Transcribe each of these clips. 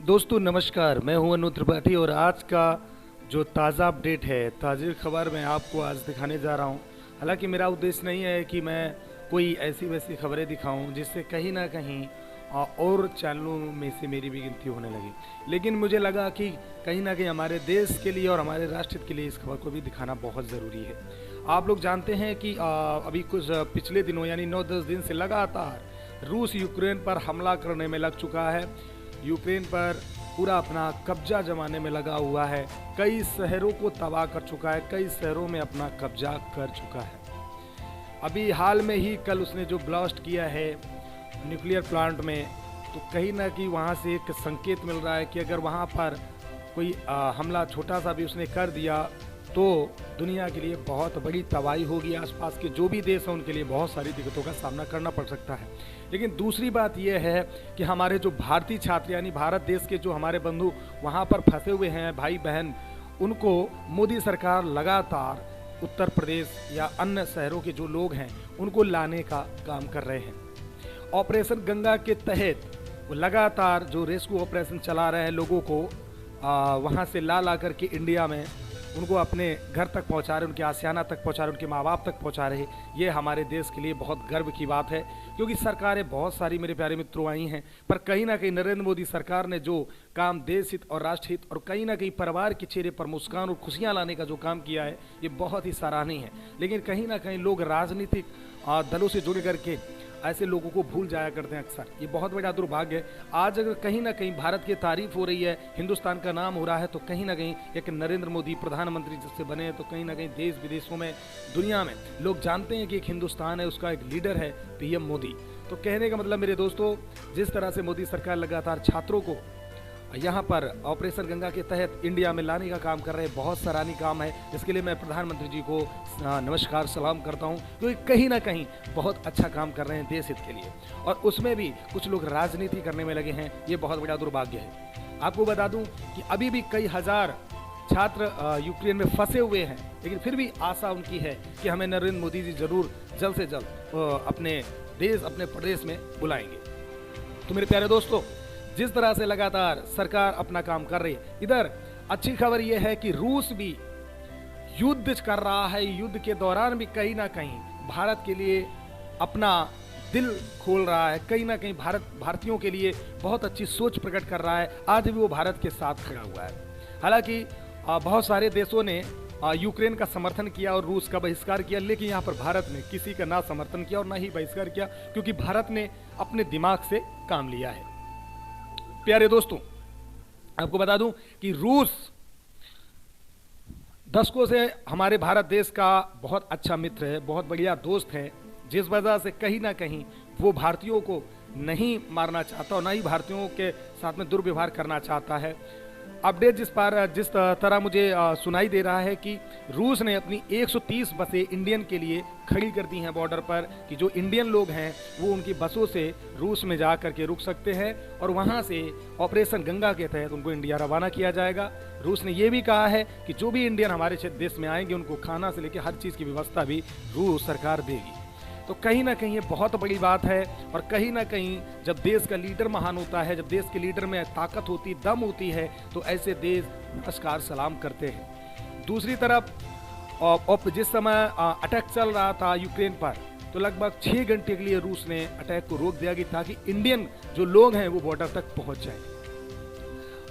दोस्तों नमस्कार, मैं हूं अनु त्रिपाठी और आज का जो ताज़ा अपडेट है, ताज़ी खबर मैं आपको आज दिखाने जा रहा हूं। हालांकि मेरा उद्देश्य नहीं है कि मैं कोई ऐसी वैसी खबरें दिखाऊं जिससे कहीं ना कहीं और चैनलों में से मेरी भी गिनती होने लगी। लेकिन मुझे लगा कि कहीं ना कहीं हमारे देश के लिए और हमारे राष्ट्र के लिए इस खबर को भी दिखाना बहुत ज़रूरी है। आप लोग जानते हैं कि अभी कुछ पिछले दिनों यानी 9-10 दिन से लगातार रूस यूक्रेन पर हमला करने में लग चुका है। यूक्रेन पर पूरा अपना कब्जा जमाने में लगा हुआ है। कई शहरों को तबाह कर चुका है, कई शहरों में अपना कब्जा कर चुका है। अभी हाल में ही कल उसने जो ब्लास्ट किया है न्यूक्लियर प्लांट में, तो कहीं ना कहीं वहाँ से एक संकेत मिल रहा है कि अगर वहाँ पर कोई हमला छोटा सा भी उसने कर दिया तो दुनिया के लिए बहुत बड़ी तबाही होगी। आसपास के जो भी देश हैं उनके लिए बहुत सारी दिक्कतों का सामना करना पड़ सकता है। लेकिन दूसरी बात यह है कि हमारे जो भारतीय छात्र यानी भारत देश के जो हमारे बंधु वहाँ पर फंसे हुए हैं, भाई बहन, उनको मोदी सरकार लगातार उत्तर प्रदेश या अन्य शहरों के जो लोग हैं उनको लाने का काम कर रहे हैं। ऑपरेशन गंगा के तहत वो लगातार जो रेस्क्यू ऑपरेशन चला रहे हैं, लोगों को वहाँ से ला करके इंडिया में उनको अपने घर तक पहुंचा रहे, उनके आसियाना तक पहुंचा रहे, उनके माँ बाप तक पहुंचा रहे। ये हमारे देश के लिए बहुत गर्व की बात है, क्योंकि सरकारें बहुत सारी मेरे प्यारे मित्रों आई हैं, पर कहीं ना कहीं नरेंद्र मोदी सरकार ने जो काम देश हित और राष्ट्र हित और कहीं ना कहीं परिवार के चेहरे पर मुस्कान और खुशियाँ लाने का जो काम किया है, ये बहुत ही सराहनीय है। लेकिन कहीं ना कहीं लोग राजनीतिक दलों से जुड़ करके ऐसे लोगों को भूल जाया करते हैं अक्सर। ये बहुत बड़ा दुर्भाग्य है। आज अगर कहीं ना कहीं भारत की तारीफ हो रही है, हिंदुस्तान का नाम हो रहा है, तो कहीं ना कहीं एक नरेंद्र मोदी प्रधानमंत्री जिससे बने हैं, तो कहीं ना कहीं देश विदेशों में, दुनिया में लोग जानते हैं कि एक हिंदुस्तान है, उसका एक लीडर है पीएम मोदी। तो कहने का मतलब मेरे दोस्तों, जिस तरह से मोदी सरकार लगातार छात्रों को यहाँ पर ऑपरेशन गंगा के तहत इंडिया में लाने का काम कर रहे हैं, बहुत सराहनीय काम है। इसके लिए मैं प्रधानमंत्री जी को नमस्कार सलाम करता हूँ, क्योंकि कहीं ना कहीं बहुत अच्छा काम कर रहे हैं देश हित के लिए, और उसमें भी कुछ लोग राजनीति करने में लगे हैं। ये बहुत बड़ा दुर्भाग्य है। आपको बता दूं कि अभी भी कई हजार छात्र यूक्रेन में फंसे हुए हैं, लेकिन फिर भी आशा उनकी है कि हमें नरेंद्र मोदी जी जरूर जल्द से जल्द अपने देश, अपने प्रदेश में बुलाएंगे। तो मेरे प्यारे दोस्तों, जिस तरह से लगातार सरकार अपना काम कर रही है, इधर अच्छी खबर यह है कि रूस भी युद्ध कर रहा है। युद्ध के दौरान भी कहीं ना कहीं भारत के लिए अपना दिल खोल रहा है, कहीं ना कहीं भारतीयों के लिए बहुत अच्छी सोच प्रकट कर रहा है। आज भी वो भारत के साथ खड़ा हुआ है। हालांकि बहुत सारे देशों ने यूक्रेन का समर्थन किया और रूस का बहिष्कार किया, लेकिन यहाँ पर भारत ने किसी का ना समर्थन किया और ना ही बहिष्कार किया, क्योंकि भारत ने अपने दिमाग से काम लिया है। प्यारे दोस्तों, आपको बता दूं कि रूस दशकों से हमारे भारत देश का बहुत अच्छा मित्र है, बहुत बढ़िया दोस्त है, जिस वजह से कहीं ना कहीं वो भारतीयों को नहीं मारना चाहता और ना ही भारतीयों के साथ में दुर्व्यवहार करना चाहता है। अपडेट जिस तरह मुझे सुनाई दे रहा है कि रूस ने अपनी 130 बसें इंडियन के लिए खड़ी कर दी हैं बॉर्डर पर, कि जो इंडियन लोग हैं वो उनकी बसों से रूस में जा करके रुक सकते हैं और वहां से ऑपरेशन गंगा के तहत उनको इंडिया रवाना किया जाएगा। रूस ने ये भी कहा है कि जो भी इंडियन हमारे देश में आएंगे उनको खाना से लेकर हर चीज़ की व्यवस्था भी रूस सरकार देगी। तो कहीं ना कहीं ये बहुत बड़ी बात है, और कहीं ना कहीं जब देश का लीडर महान होता है, जब देश के लीडर में ताकत होती, दम होती है, तो ऐसे देश नमस्कार सलाम करते हैं। दूसरी तरफ जिस समय अटैक चल रहा था यूक्रेन पर, तो लगभग 6 घंटे के लिए रूस ने अटैक को रोक दिया गया ताकि इंडियन जो लोग हैं वो बॉर्डर तक पहुंच जाए।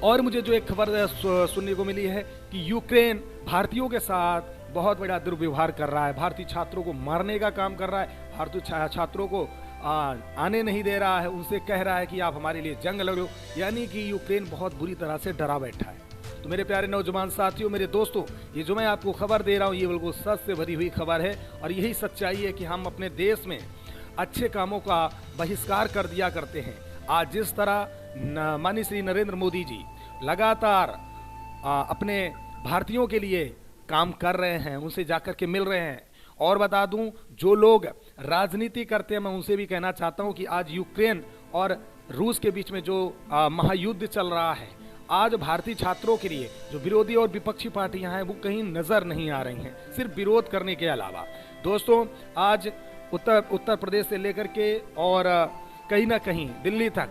और मुझे जो एक खबर सुनने को मिली है कि यूक्रेन भारतीयों के साथ बहुत बड़ा दुर्व्यवहार कर रहा है, भारतीय छात्रों को मारने का काम कर रहा है, भारतीय छात्रों को आने नहीं दे रहा है, उनसे कह रहा है कि आप हमारे लिए जंग लड़ो, यानी कि यूक्रेन बहुत बुरी तरह से डरा बैठा है। तो मेरे प्यारे नौजवान साथियों, मेरे दोस्तों, ये जो मैं आपको खबर दे रहा हूँ ये बिल्कुल सच से भरी हुई खबर है, और यही सच्चाई है कि हम अपने देश में अच्छे कामों का बहिष्कार कर दिया करते हैं। आज जिस तरह माननीय श्री नरेंद्र मोदी जी लगातार अपने भारतीयों के लिए काम कर रहे हैं, उनसे जाकर के मिल रहे हैं। और बता दूं, जो लोग राजनीति करते हैं, मैं उनसे भी कहना चाहता हूं कि आज यूक्रेन और रूस के बीच में जो महायुद्ध चल रहा है, आज भारतीय छात्रों के लिए जो विरोधी और विपक्षी पार्टियां हैं वो कहीं नजर नहीं आ रही हैं, सिर्फ विरोध करने के अलावा। दोस्तों, आज उत्तर प्रदेश से लेकर के और कहीं ना कहीं दिल्ली तक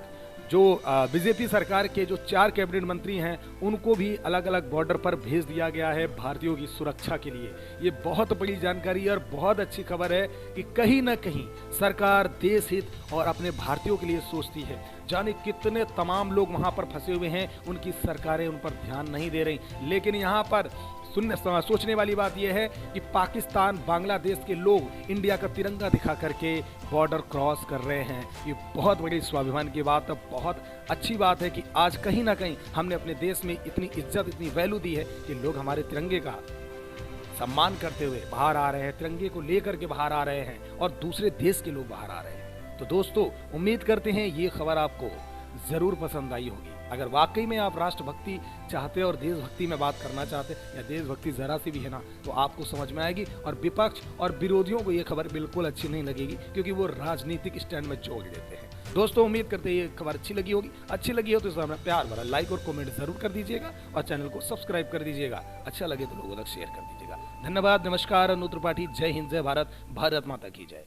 जो बीजेपी सरकार के जो 4 कैबिनेट मंत्री हैं उनको भी अलग अलग बॉर्डर पर भेज दिया गया है भारतीयों की सुरक्षा के लिए। ये बहुत बड़ी जानकारी है और बहुत अच्छी खबर है कि कहीं ना कहीं सरकार देश हित और अपने भारतीयों के लिए सोचती है। जाने कितने तमाम लोग वहां पर फंसे हुए हैं, उनकी सरकारें उन पर ध्यान नहीं दे रही। लेकिन यहाँ पर सोचने वाली बात यह है कि पाकिस्तान बांग्लादेश के लोग इंडिया का तिरंगा दिखा करके बॉर्डर क्रॉस कर रहे हैं। ये बहुत बड़ी स्वाभिमान की बात है, बहुत अच्छी बात है कि आज कहीं ना कहीं हमने अपने देश में इतनी इज्जत, इतनी वैल्यू दी है कि लोग हमारे तिरंगे का सम्मान करते हुए बाहर आ रहे हैं, तिरंगे को लेकर के बाहर आ रहे हैं और दूसरे देश के लोग बाहर आ रहे हैं। तो दोस्तों, उम्मीद करते हैं ये खबर आपको जरूर पसंद आई होगी। अगर वाकई में आप राष्ट्रभक्ति चाहते हैं और देशभक्ति में बात करना चाहते हैं या देशभक्ति जरा सी भी है ना, तो आपको समझ में आएगी। और विपक्ष और विरोधियों को ये खबर बिल्कुल अच्छी नहीं लगेगी, क्योंकि वो राजनीतिक स्टैंड में जोड़ देते हैं। दोस्तों, उम्मीद करते हैं ये खबर अच्छी लगी होगी। अच्छी लगी हो तो इसे हमें प्यार भरा लाइक और कमेंट जरूर कर दीजिएगा और चैनल को सब्सक्राइब कर दीजिएगा। अच्छा लगे तो लोगों तक शेयर कर दीजिएगा। धन्यवाद, नमस्कार, अनु त्रिपाठी। जय हिंद, जय भारत, भारत माता की जय।